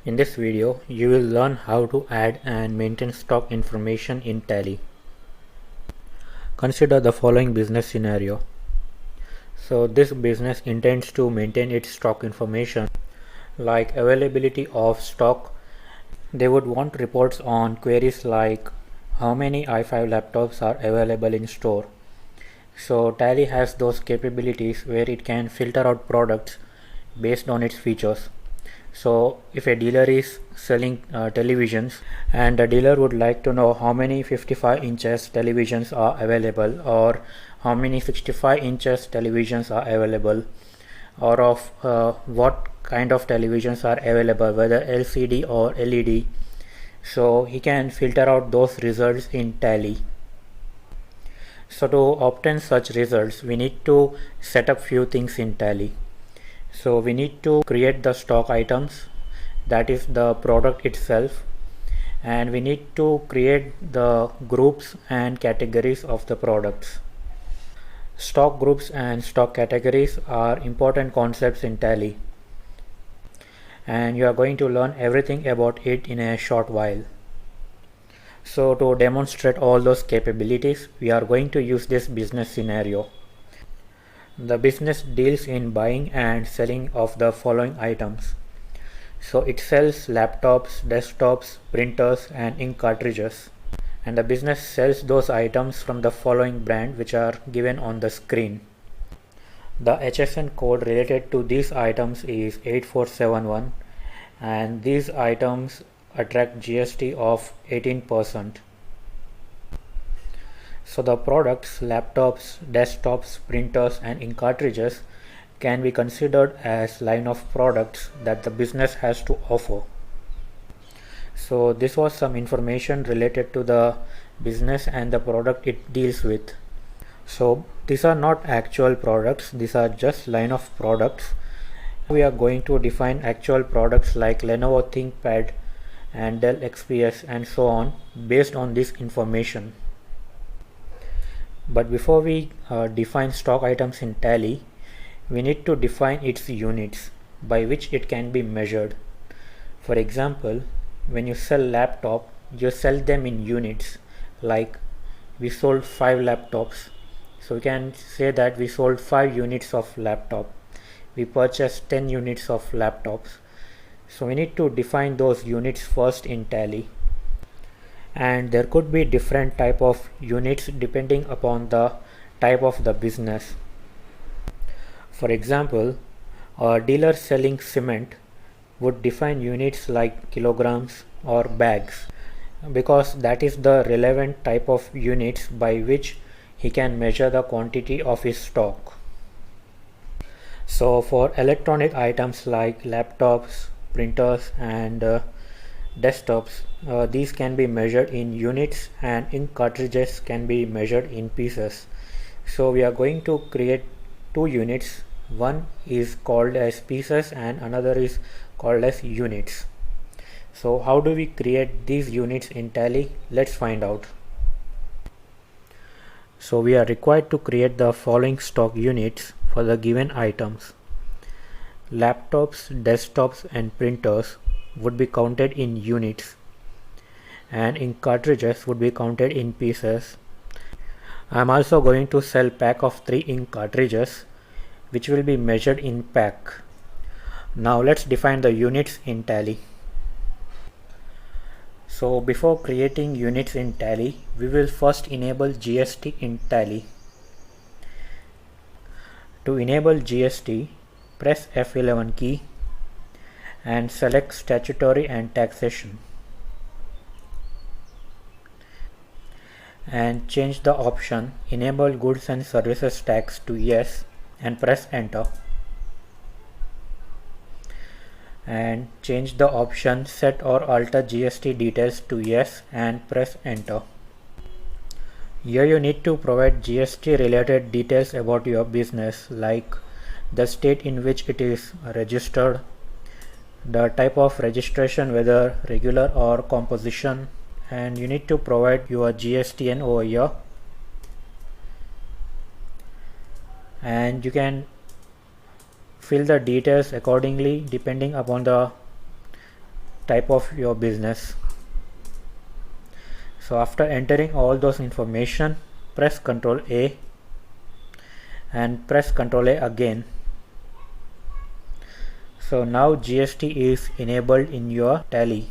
In this video, you will learn how to add and maintain stock information in Tally. Consider the following business scenario. So this business intends to maintain its stock information like availability of stock. They would want reports on queries like how many i5 laptops are available in store. So Tally has those capabilities where it can filter out products based on its features. So if a dealer is selling televisions and the dealer would like to know how many 55 inches televisions are available or how many 65 inches televisions are available or of what kind of televisions are available, whether LCD or LED, so he can filter out those results in Tally. So to obtain such results, we need to set up few things in Tally. So we need to create the stock items, that is the product itself, and we need to create the groups and categories of the products. Stock groups and stock categories are important concepts in Tally, and you are going to learn everything about it in a short while. So to demonstrate all those capabilities, we are going to use this business scenario. The business deals in buying and selling of the following items. So it sells laptops, desktops, printers and ink cartridges. And the business sells those items from the following brand, which are given on the screen. The HSN code related to these items is 8471 and these items attract GST of 18%. So the products, laptops, desktops, printers and ink cartridges can be considered as line of products that the business has to offer. So this was some information related to the business and the product it deals with. So these are not actual products, these are just line of products. We are going to define actual products like Lenovo ThinkPad and Dell XPS and so on based on this information. But before we define stock items in Tally, we need to define its units by which it can be measured. For example, when you sell laptop, you sell them in units, like we sold 5 laptops. So we can say that we sold 5 units of laptop. We purchased 10 units of laptops. So we need to define those units first in Tally. And there could be different type of units depending upon the type of the business. For example, a dealer selling cement would define units like kilograms or bags, because that is the relevant type of units by which he can measure the quantity of his stock. So for electronic items like laptops, printers and desktops, these can be measured in units and ink cartridges can be measured in pieces. So we are going to create two units. One is called as pieces and another is called as units. So how do we create these units in Tally? Let's find out. So we are required to create the following stock units for the given items. Laptops, desktops and printers would be counted in units and ink cartridges would be counted in pieces. I am also going to sell pack of 3 ink cartridges which will be measured in pack. Now let's define the units in Tally. So before creating units in Tally, we will first enable GST in Tally. To enable GST, press F11 key and select statutory and taxation and change the option enable goods and services tax to yes and press enter, and change the option set or alter GST details to yes and press enter. Here you need to provide GST related details about your business, like the state in which it is registered, the type of registration, whether regular or composition, and you need to provide your GSTN over here, and you can fill the details accordingly depending upon the type of your business. So after entering all those information, press Ctrl A and press Ctrl A again. So now GST is enabled in your Tally.